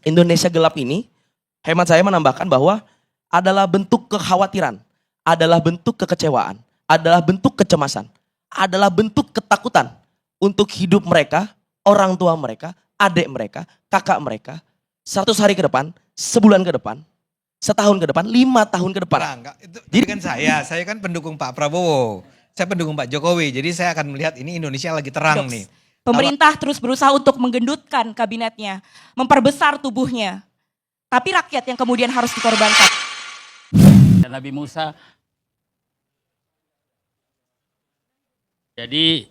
Indonesia gelap ini, hemat saya menambahkan bahwa adalah bentuk kekhawatiran, adalah bentuk kekecewaan, adalah bentuk kecemasan, adalah bentuk ketakutan untuk hidup mereka, orang tua mereka, adik mereka, kakak mereka, 100 hari ke depan, sebulan ke depan, setahun ke depan, 5 tahun ke depan. Enggak, itu kan saya kan pendukung Pak Prabowo, saya pendukung Pak Jokowi, jadi saya akan melihat ini Indonesia lagi terang nih. Pemerintah terus berusaha untuk menggendutkan kabinetnya, memperbesar tubuhnya. Tapi rakyat yang kemudian harus dikorbankan. Dan Nabi Musa. Jadi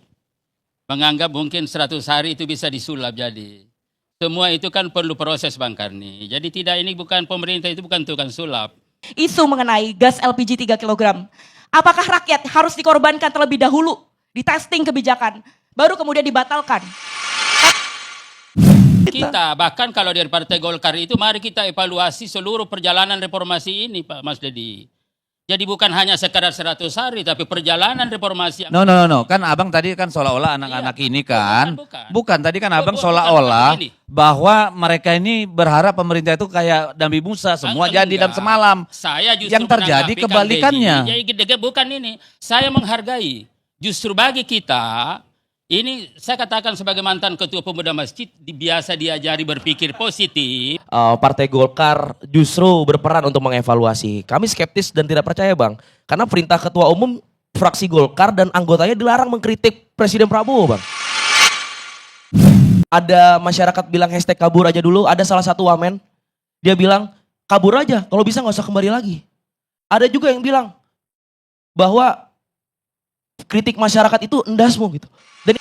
menganggap mungkin 100 hari itu bisa disulap jadi. Semua itu kan perlu proses Bang Karni. Jadi tidak, ini bukan pemerintah, itu bukan tukang sulap. Isu mengenai gas LPG 3 kg. Apakah rakyat harus dikorbankan terlebih dahulu di testing kebijakan, baru kemudian dibatalkan? Kita bahkan kalau dari Partai Golkar itu mari kita evaluasi seluruh perjalanan reformasi ini Pak Mas Dedi. Jadi bukan hanya sekadar 100 hari tapi perjalanan reformasi. No. Kan abang tadi kan seolah-olah anak-anak ini kan. Bukan, tadi kan abang Bukan seolah-olah begini. bahwa mereka ini berharap pemerintah itu kayak Nabi Musa. Semua jadi dalam semalam. Saya justru Yang terjadi menanggapi kebalikannya. Kang Dedi. Jadi bukan ini. Saya menghargai. Justru bagi kita, ini saya katakan sebagai mantan ketua pemuda masjid, biasa diajari berpikir positif. Partai Golkar justru berperan untuk mengevaluasi. Kami skeptis dan tidak percaya Bang. Karena perintah ketua umum fraksi Golkar dan anggotanya dilarang mengkritik Presiden Prabowo Bang. Ada masyarakat bilang hashtag kabur aja dulu. Ada salah satu wamen, dia bilang kabur aja, kalau bisa gak usah kembali lagi. Ada juga yang bilang bahwa kritik masyarakat itu endasmu gitu. Dan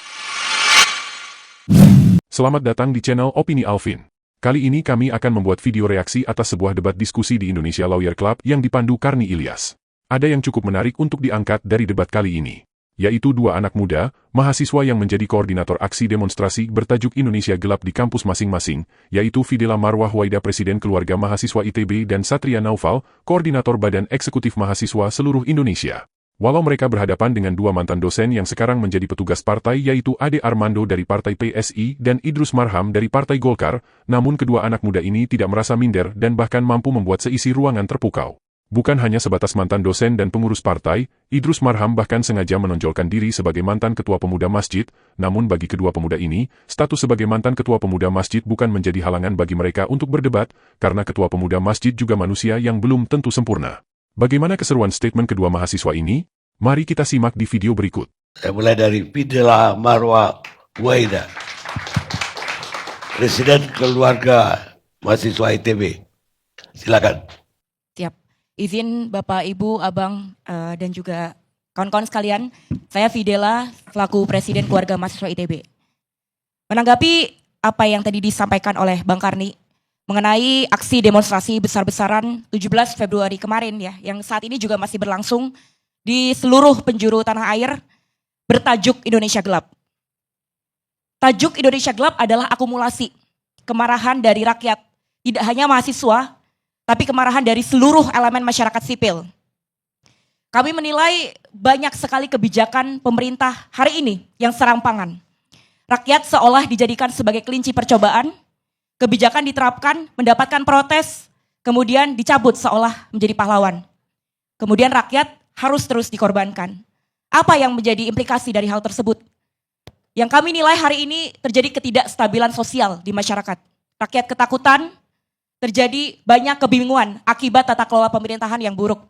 Selamat datang di channel Opini Alvin. Kali ini kami akan membuat video reaksi atas sebuah debat diskusi di Indonesia Lawyer Club yang dipandu Karni Ilyas. Ada yang cukup menarik untuk diangkat dari debat kali ini, yaitu dua anak muda, mahasiswa yang menjadi koordinator aksi demonstrasi bertajuk Indonesia Gelap di kampus masing-masing, yaitu Fidela Marwah Waida Presiden Keluarga Mahasiswa ITB dan Satria Naufal, Koordinator Badan Eksekutif Mahasiswa Seluruh Indonesia. Walau mereka berhadapan dengan dua mantan dosen yang sekarang menjadi petugas partai yaitu Ade Armando dari Partai PSI dan Idrus Marham dari Partai Golkar, namun kedua anak muda ini tidak merasa minder dan bahkan mampu membuat seisi ruangan terpukau. Bukan hanya sebatas mantan dosen dan pengurus partai, Idrus Marham bahkan sengaja menonjolkan diri sebagai mantan ketua pemuda masjid, namun bagi kedua pemuda ini, status sebagai mantan ketua pemuda masjid bukan menjadi halangan bagi mereka untuk berdebat, karena ketua pemuda masjid juga manusia yang belum tentu sempurna. Bagaimana keseruan statement kedua mahasiswa ini? Mari kita simak di video berikut. Saya mulai dari Fidela Marwah Waida, Presiden Keluarga Mahasiswa ITB. Silakan. Siap. Izin Bapak, Ibu, Abang, dan juga kawan-kawan sekalian, saya Fidela, selaku Presiden Keluarga Mahasiswa ITB. Menanggapi apa yang tadi disampaikan oleh Bang Karni, mengenai aksi demonstrasi besar-besaran 17 Februari kemarin ya, yang saat ini juga masih berlangsung di seluruh penjuru tanah air, bertajuk Indonesia Gelap. Tajuk Indonesia Gelap adalah akumulasi kemarahan dari rakyat, tidak hanya mahasiswa, tapi kemarahan dari seluruh elemen masyarakat sipil. Kami menilai banyak sekali kebijakan pemerintah hari ini yang serampangan. Rakyat seolah dijadikan sebagai kelinci percobaan, kebijakan diterapkan, mendapatkan protes, kemudian dicabut seolah menjadi pahlawan. Kemudian rakyat harus terus dikorbankan. Apa yang menjadi implikasi dari hal tersebut? Yang kami nilai hari ini terjadi ketidakstabilan sosial di masyarakat. Rakyat ketakutan, terjadi banyak kebingungan akibat tata kelola pemerintahan yang buruk.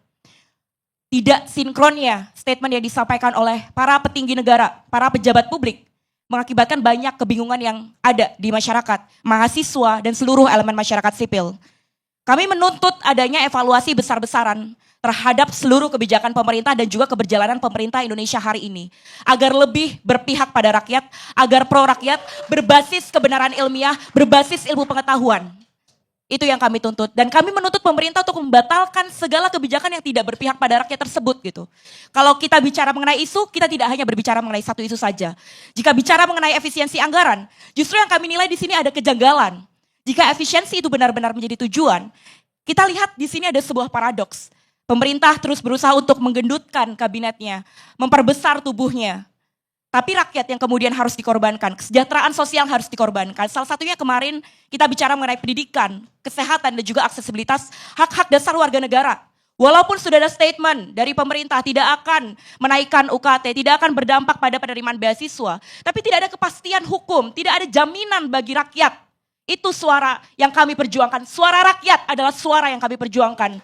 Tidak sinkronnya statement yang disampaikan oleh para petinggi negara, para pejabat publik, mengakibatkan banyak kebingungan yang ada di masyarakat, mahasiswa, dan seluruh elemen masyarakat sipil. Kami menuntut adanya evaluasi besar-besaran terhadap seluruh kebijakan pemerintah dan juga keberjalanan pemerintah Indonesia hari ini. Agar lebih berpihak pada rakyat, agar pro rakyat, berbasis kebenaran ilmiah, berbasis ilmu pengetahuan. Itu yang kami tuntut. Dan kami menuntut pemerintah untuk membatalkan segala kebijakan yang tidak berpihak pada rakyat tersebut gitu. Kalau kita bicara mengenai isu, kita tidak hanya berbicara mengenai satu isu saja. Jika bicara mengenai efisiensi anggaran, justru yang kami nilai di sini ada kejanggalan. Jika efisiensi itu benar-benar menjadi tujuan, kita lihat di sini ada sebuah paradoks. Pemerintah terus berusaha untuk menggendutkan kabinetnya, memperbesar tubuhnya. Tapi rakyat yang kemudian harus dikorbankan, kesejahteraan sosial harus dikorbankan. Salah satunya kemarin kita bicara mengenai pendidikan, kesehatan, dan juga aksesibilitas hak-hak dasar warga negara. Walaupun sudah ada statement dari pemerintah tidak akan menaikkan UKT, tidak akan berdampak pada penerimaan beasiswa, tapi tidak ada kepastian hukum, tidak ada jaminan bagi rakyat. Itu suara yang kami perjuangkan. Suara rakyat adalah suara yang kami perjuangkan.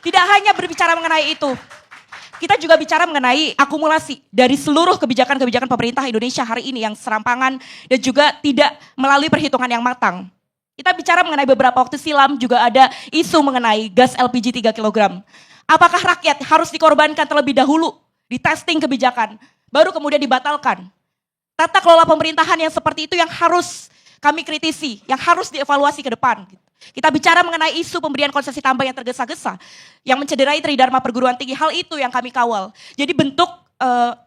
Tidak hanya berbicara mengenai itu, kita juga bicara mengenai akumulasi dari seluruh kebijakan-kebijakan pemerintah Indonesia hari ini yang serampangan dan juga tidak melalui perhitungan yang matang. Kita bicara mengenai beberapa waktu silam juga ada isu mengenai gas LPG 3 kg. Apakah rakyat harus dikorbankan terlebih dahulu di testing kebijakan, baru kemudian dibatalkan? Tata kelola pemerintahan yang seperti itu yang harus kami kritisi, yang harus dievaluasi ke depan. Kita bicara mengenai isu pemberian konsesi tambang yang tergesa-gesa, yang mencederai tridharma perguruan tinggi, hal itu yang kami kawal. Jadi bentuk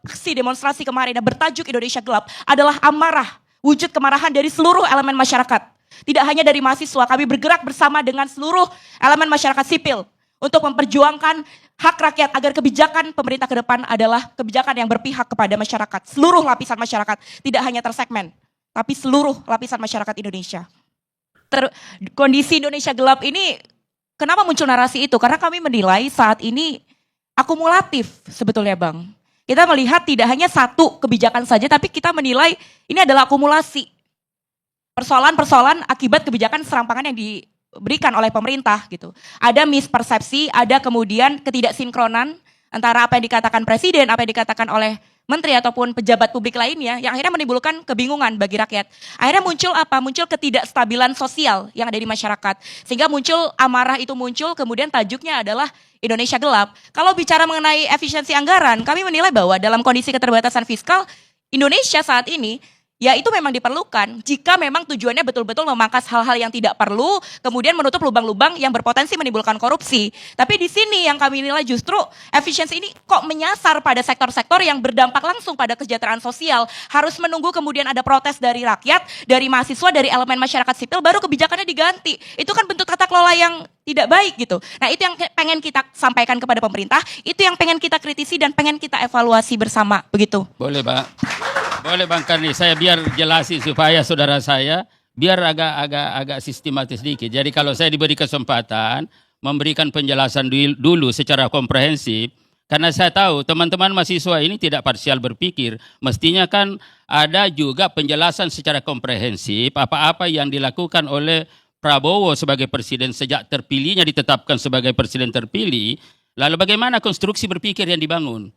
aksi demonstrasi kemarin yang bertajuk Indonesia Gelap adalah amarah, wujud kemarahan dari seluruh elemen masyarakat. Tidak hanya dari mahasiswa, kami bergerak bersama dengan seluruh elemen masyarakat sipil untuk memperjuangkan hak rakyat agar kebijakan pemerintah ke depan adalah kebijakan yang berpihak kepada masyarakat. Seluruh lapisan masyarakat, tidak hanya tersegmen, tapi seluruh lapisan masyarakat Indonesia. Kondisi Indonesia gelap ini, kenapa muncul narasi itu? Karena kami menilai saat ini akumulatif sebetulnya Bang. Kita melihat tidak hanya satu kebijakan saja, tapi kita menilai ini adalah akumulasi. Persoalan-persoalan akibat kebijakan serampangan yang diberikan oleh pemerintah gitu. Ada mispersepsi, ada kemudian ketidaksinkronan antara apa yang dikatakan presiden, apa yang dikatakan oleh menteri ataupun pejabat publik lainnya yang akhirnya menimbulkan kebingungan bagi rakyat. Akhirnya muncul apa? Muncul ketidakstabilan sosial yang ada di masyarakat. Sehingga muncul amarah itu muncul, kemudian tajuknya adalah Indonesia Gelap. Kalau bicara mengenai efisiensi anggaran, kami menilai bahwa dalam kondisi keterbatasan fiskal, Indonesia saat ini ya itu memang diperlukan jika memang tujuannya betul-betul memangkas hal-hal yang tidak perlu, kemudian menutup lubang-lubang yang berpotensi menimbulkan korupsi. Tapi di sini yang kami nilai justru efisiensi ini kok menyasar pada sektor-sektor yang berdampak langsung pada kesejahteraan sosial. Harus menunggu kemudian ada protes dari rakyat, dari mahasiswa, dari elemen masyarakat sipil, baru kebijakannya diganti. Itu kan bentuk tata kelola yang tidak baik gitu. Nah itu yang pengen kita sampaikan kepada pemerintah, itu yang pengen kita kritisi dan pengen kita evaluasi bersama, begitu. Boleh Pak. Boleh Bang Karni, saya biar jelasin supaya saudara saya biar agak sistematis sedikit. Jadi kalau saya diberi kesempatan memberikan penjelasan dulu secara komprehensif, karena saya tahu teman-teman mahasiswa ini tidak parsial berpikir, mestinya kan ada juga penjelasan secara komprehensif apa-apa yang dilakukan oleh Prabowo sebagai presiden sejak terpilihnya ditetapkan sebagai presiden terpilih, lalu bagaimana konstruksi berpikir yang dibangun.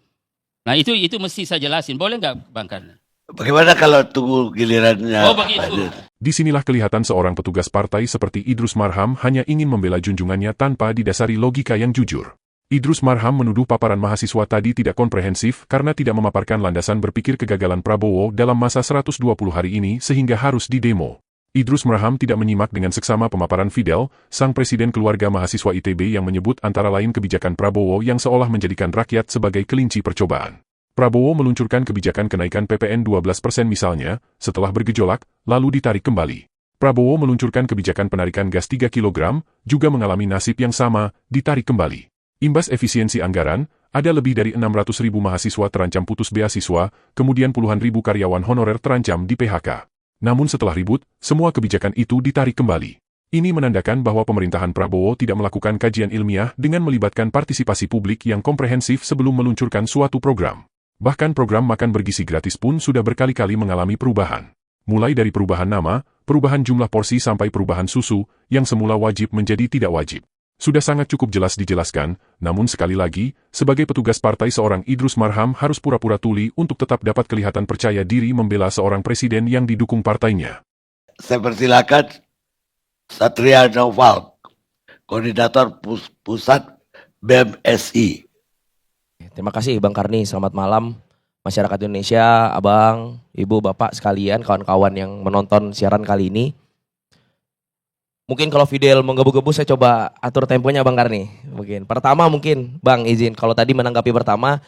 Nah itu mesti saya jelasin, boleh nggak Bang Karni? Bagaimana kalau tunggu gilirannya? Oh begitu. Disinilah kelihatan seorang petugas partai seperti Idrus Marham hanya ingin membela junjungannya tanpa didasari logika yang jujur. Idrus Marham menuduh paparan mahasiswa tadi tidak komprehensif karena tidak memaparkan landasan berpikir kegagalan Prabowo dalam masa 120 hari ini sehingga harus didemo. Idrus Marham tidak menyimak dengan seksama pemaparan Fidel, sang presiden keluarga mahasiswa ITB yang menyebut antara lain kebijakan Prabowo yang seolah menjadikan rakyat sebagai kelinci percobaan. Prabowo meluncurkan kebijakan kenaikan PPN 12% misalnya, setelah bergejolak, lalu ditarik kembali. Prabowo meluncurkan kebijakan penarikan gas 3 kg, juga mengalami nasib yang sama, ditarik kembali. Imbas efisiensi anggaran, ada lebih dari 600.000 mahasiswa terancam putus beasiswa, kemudian puluhan ribu karyawan honorer terancam di PHK. Namun setelah ribut, semua kebijakan itu ditarik kembali. Ini menandakan bahwa pemerintahan Prabowo tidak melakukan kajian ilmiah dengan melibatkan partisipasi publik yang komprehensif sebelum meluncurkan suatu program. Bahkan program makan bergizi gratis pun sudah berkali-kali mengalami perubahan. Mulai dari perubahan nama, perubahan jumlah porsi sampai perubahan susu, yang semula wajib menjadi tidak wajib. Sudah sangat cukup jelas dijelaskan, namun sekali lagi, sebagai petugas partai seorang Idrus Marham harus pura-pura tuli untuk tetap dapat kelihatan percaya diri membela seorang presiden yang didukung partainya. Saya persilakan Satria Noval, Koordinator Pusat BMSI. Terima kasih Bang Karni, selamat malam masyarakat Indonesia, Abang, Ibu, Bapak sekalian, kawan-kawan yang menonton siaran kali ini. Mungkin kalau Fidel menggebu-gebu saya coba atur temponya Bang Karni. Mungkin pertama mungkin Bang izin, kalau tadi menanggapi pertama,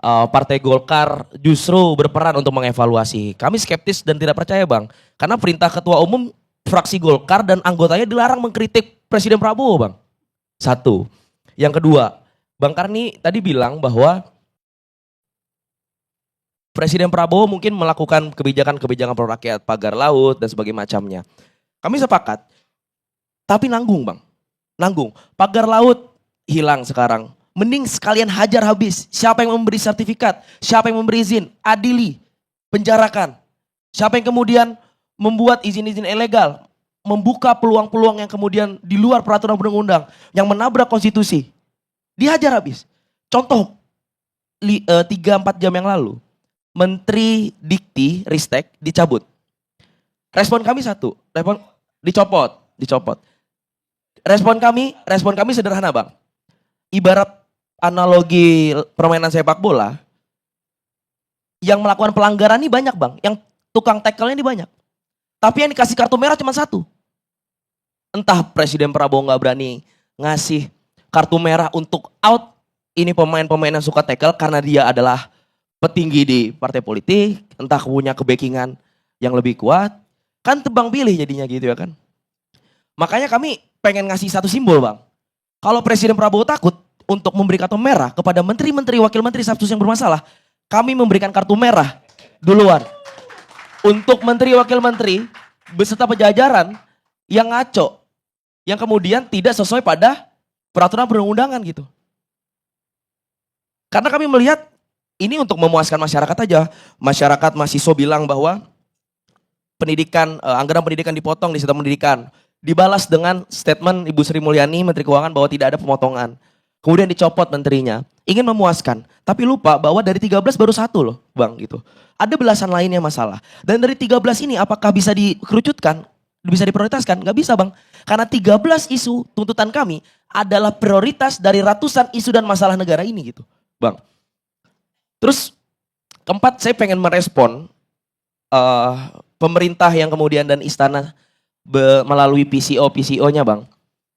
Partai Golkar justru berperan untuk mengevaluasi. Kami skeptis dan tidak percaya Bang, karena perintah Ketua Umum fraksi Golkar dan anggotanya dilarang mengkritik Presiden Prabowo Bang. Satu. Yang kedua, Bang Karni tadi bilang bahwa Presiden Prabowo mungkin melakukan kebijakan-kebijakan pro rakyat, pagar laut dan sebagainya macamnya. Kami sepakat. Tapi nanggung bang, nanggung. Pagar laut hilang sekarang. Mending sekalian hajar habis. Siapa yang memberi sertifikat, siapa yang memberi izin, adili, penjarakan. Siapa yang kemudian membuat izin-izin ilegal, membuka peluang-peluang yang kemudian di luar peraturan undang-undang, yang menabrak konstitusi, dihajar habis. Contoh, 3-4 jam yang lalu, Menteri Dikti Ristek dicabut. Respon kami satu, dicopot. Respon kami sederhana bang. Ibarat analogi permainan sepak bola, yang melakukan pelanggaran ini banyak bang, yang tukang tackle-nya ini banyak. Tapi yang dikasih kartu merah cuma satu. Entah Presiden Prabowo nggak berani ngasih kartu merah untuk out ini pemain-pemain yang suka tackle karena dia adalah petinggi di partai politik, entah punya kebackingan yang lebih kuat, kan tebang pilih jadinya gitu ya kan. Makanya kami pengen ngasih satu simbol bang. Kalau Presiden Prabowo takut untuk memberi kartu merah kepada menteri-menteri, wakil menteri status yang bermasalah, kami memberikan kartu merah duluan. Untuk menteri wakil menteri beserta pejajaran yang ngaco, yang kemudian tidak sesuai pada peraturan perundang-undangan gitu. Karena kami melihat ini untuk memuaskan masyarakat aja. Masyarakat mahasiswa bilang bahwa pendidikan, anggaran pendidikan dipotong di sistem pendidikan. Dibalas dengan statement Ibu Sri Mulyani, Menteri Keuangan, bahwa tidak ada pemotongan. Kemudian dicopot menterinya. Ingin memuaskan, tapi lupa bahwa dari 13 baru satu loh bang gitu. Ada belasan lainnya masalah. Dan dari 13 ini apakah bisa dikerucutkan, bisa diprioritaskan? Nggak bisa bang. Karena 13 isu tuntutan kami adalah prioritas dari ratusan isu dan masalah negara ini gitu bang. Terus keempat, saya pengen merespon pemerintah yang kemudian dan istana melalui PCO-nya bang.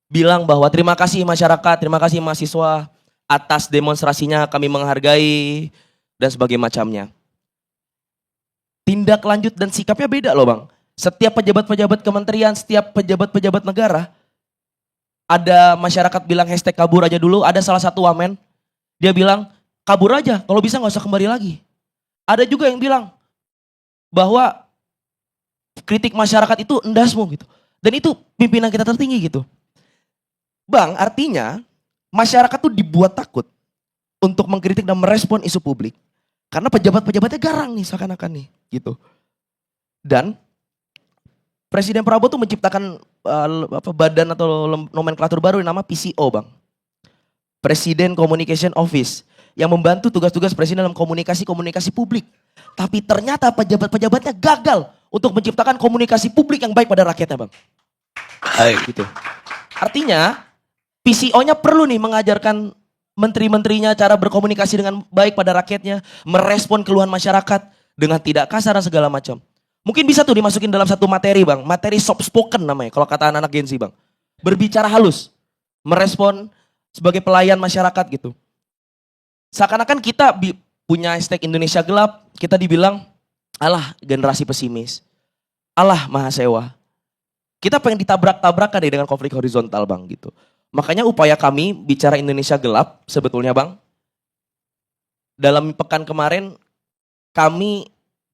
Bilang bahwa terima kasih masyarakat, terima kasih mahasiswa atas demonstrasinya, kami menghargai dan sebagainya macamnya. Tindak lanjut dan sikapnya beda loh bang. Setiap pejabat-pejabat kementerian, setiap pejabat-pejabat negara, ada masyarakat bilang hashtag kabur aja dulu, ada salah satu wamen, dia bilang kabur aja, kalau bisa nggak usah kembali lagi. Ada juga yang bilang bahwa kritik masyarakat itu endasmu gitu. Dan itu pimpinan kita tertinggi gitu. Bang, artinya masyarakat tuh dibuat takut untuk mengkritik dan merespon isu publik. Karena pejabat-pejabatnya garang nih seakan-akan nih gitu. Dan Presiden Prabowo tuh menciptakan badan atau nomenklatur baru yang nama PCO bang. Presiden Communication Office. Yang membantu tugas-tugas presiden dalam komunikasi publik. Tapi ternyata pejabat-pejabatnya gagal untuk menciptakan komunikasi publik yang baik pada rakyatnya bang. Baik. Gitu. Artinya PCO-nya perlu nih mengajarkan menteri-menterinya cara berkomunikasi dengan baik pada rakyatnya, merespon keluhan masyarakat dengan tidak kasar dan segala macam. Mungkin bisa tuh dimasukin dalam satu materi bang, materi soft spoken namanya kalau kata anak-anak Gen Z bang. Berbicara halus, merespon sebagai pelayan masyarakat gitu. Seakan-akan kita punya hashtag Indonesia gelap, kita dibilang alah generasi pesimis, alah mahasewa. Kita pengen ditabrak-tabrakan deh dengan konflik horizontal bang gitu. Makanya upaya kami bicara Indonesia gelap sebetulnya bang. Dalam pekan kemarin kami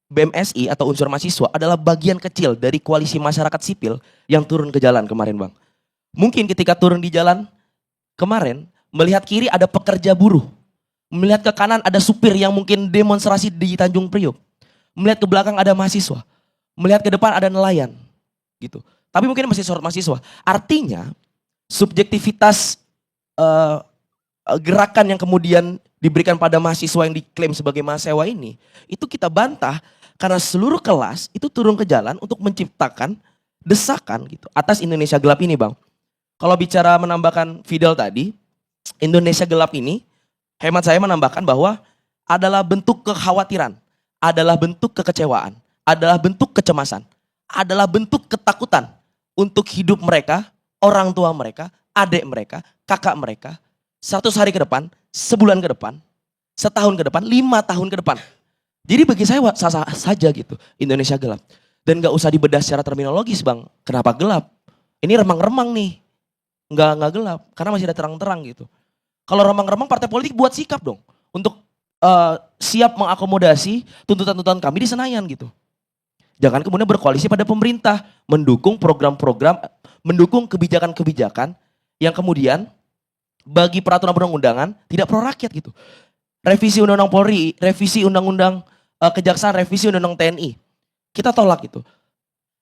BMSI atau unsur mahasiswa adalah bagian kecil dari koalisi masyarakat sipil yang turun ke jalan kemarin bang. Mungkin ketika turun di jalan kemarin melihat kiri ada pekerja buruh. Melihat ke kanan ada supir yang mungkin demonstrasi di Tanjung Priok. Melihat ke belakang ada mahasiswa. Melihat ke depan ada nelayan. Gitu. Tapi mungkin masih sorot mahasiswa. Artinya subjektivitas gerakan yang kemudian diberikan pada mahasiswa yang diklaim sebagai mahasiswa ini, itu kita bantah karena seluruh kelas itu turun ke jalan untuk menciptakan desakan gitu atas Indonesia gelap ini bang. Kalau bicara menambahkan Fidel tadi, Indonesia gelap ini, hemat saya menambahkan bahwa adalah bentuk kekhawatiran, adalah bentuk kekecewaan, adalah bentuk kecemasan, adalah bentuk ketakutan untuk hidup mereka, orang tua mereka, adik mereka, kakak mereka, 100 hari ke depan, sebulan ke depan, setahun ke depan, 5 tahun ke depan. Jadi bagi saya sah-sah saja gitu, Indonesia gelap. Dan gak usah dibedah secara terminologis bang, kenapa gelap? Ini remang-remang nih, nggak gelap, karena masih ada terang-terang gitu. Kalau remang-remang partai politik buat sikap dong, untuk siap mengakomodasi tuntutan-tuntutan kami di Senayan gitu. Jangan kemudian berkoalisi pada pemerintah, mendukung program-program, mendukung kebijakan-kebijakan yang kemudian bagi peraturan perundang-undangan tidak pro rakyat gitu. Revisi Undang-Undang Polri, revisi Undang-Undang Kejaksaan, revisi Undang-Undang TNI. Kita tolak itu.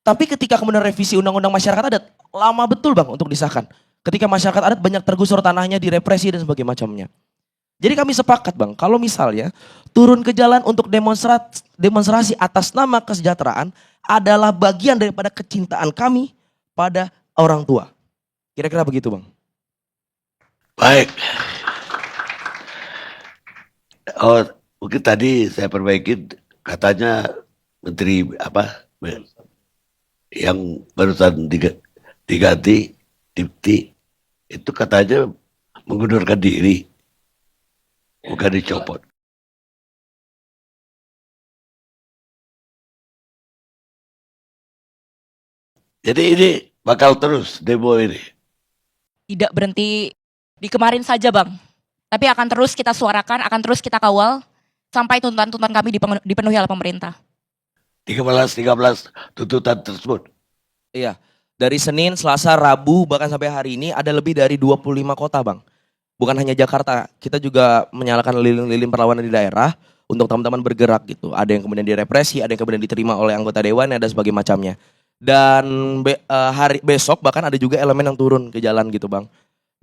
Tapi ketika kemudian revisi Undang-Undang Masyarakat Adat, lama betul Bang untuk disahkan. Ketika masyarakat adat banyak tergusur tanahnya, direpresi dan sebagainya macamnya. Jadi kami sepakat Bang, kalau misalnya turun ke jalan untuk demonstrasi atas nama kesejahteraan adalah bagian daripada kecintaan kami pada orang tua. Kira-kira begitu Bang. Baik. Oh, mungkin tadi saya perbaikin, katanya Menteri apa yang barusan diganti Dipti itu katanya mengundurkan diri, bukan dicopot. Jadi ini bakal terus demo ini. Tidak berhenti di kemarin saja Bang. Tapi akan terus kita suarakan, akan terus kita kawal sampai tuntutan-tuntutan kami dipenuhi oleh pemerintah. 13 tuntutan tersebut. Iya. Dari Senin, Selasa, Rabu, bahkan sampai hari ini ada lebih dari 25 kota Bang. Bukan hanya Jakarta, kita juga menyalakan lilin-lilin perlawanan di daerah untuk teman-teman bergerak gitu. Ada yang kemudian direpresi, ada yang kemudian diterima oleh anggota dewan, ada sebagainya macamnya. Dan hari besok bahkan ada juga elemen yang turun ke jalan gitu Bang.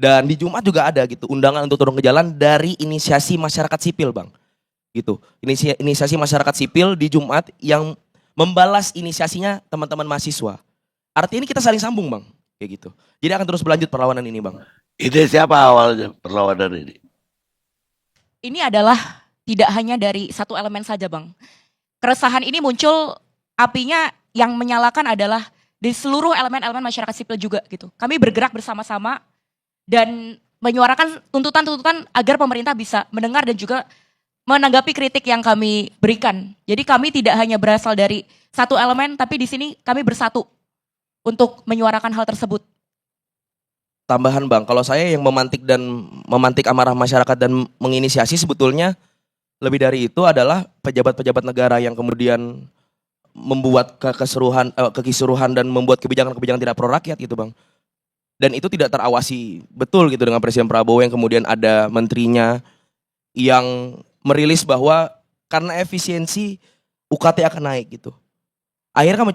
Dan di Jumat juga ada gitu, undangan untuk turun ke jalan dari inisiasi masyarakat sipil Bang. Gitu. Inisiasi masyarakat sipil di Jumat yang membalas inisiasinya teman-teman mahasiswa. Artinya ini kita saling sambung Bang, kayak gitu. Jadi akan terus berlanjut perlawanan ini Bang. Ide siapa awalnya perlawanan ini? Ini adalah tidak hanya dari satu elemen saja Bang. Keresahan ini muncul, apinya yang menyalakan adalah di seluruh elemen-elemen masyarakat sipil juga gitu. Kami bergerak bersama-sama dan menyuarakan tuntutan-tuntutan agar pemerintah bisa mendengar dan juga menanggapi kritik yang kami berikan. Jadi kami tidak hanya berasal dari satu elemen, tapi di sini kami bersatu untuk menyuarakan hal tersebut. Tambahan Bang, kalau saya yang memantik amarah masyarakat dan menginisiasi sebetulnya lebih dari itu adalah pejabat-pejabat negara yang kemudian membuat kekisruhan dan membuat kebijakan-kebijakan tidak pro rakyat gitu Bang. Dan itu tidak terawasi betul gitu dengan Presiden Prabowo yang kemudian ada menterinya yang merilis bahwa karena efisiensi UKT akan naik gitu. Akhirnya kan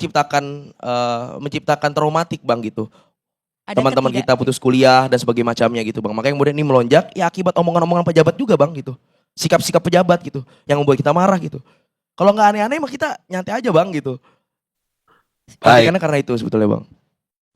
menciptakan traumatik Bang gitu. Teman-teman kita putus kuliah dan sebagainya macamnya gitu Bang. Makanya kemudian ini melonjak ya akibat omongan-omongan pejabat juga Bang gitu. Sikap-sikap pejabat gitu yang membuat kita marah gitu. Kalau nggak aneh-aneh mah kita nyantai aja Bang gitu. Karena itu sebetulnya Bang.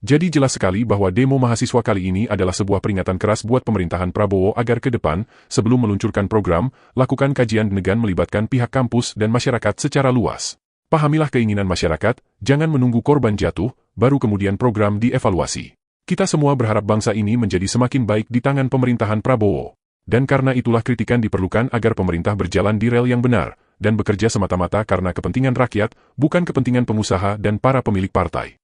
Jadi jelas sekali bahwa demo mahasiswa kali ini adalah sebuah peringatan keras buat pemerintahan Prabowo agar ke depan, sebelum meluncurkan program, lakukan kajian dengan melibatkan pihak kampus dan masyarakat secara luas. Pahamilah keinginan masyarakat, jangan menunggu korban jatuh, baru kemudian program dievaluasi. Kita semua berharap bangsa ini menjadi semakin baik di tangan pemerintahan Prabowo. Dan karena itulah kritikan diperlukan agar pemerintah berjalan di rel yang benar, dan bekerja semata-mata karena kepentingan rakyat, bukan kepentingan pengusaha dan para pemilik partai.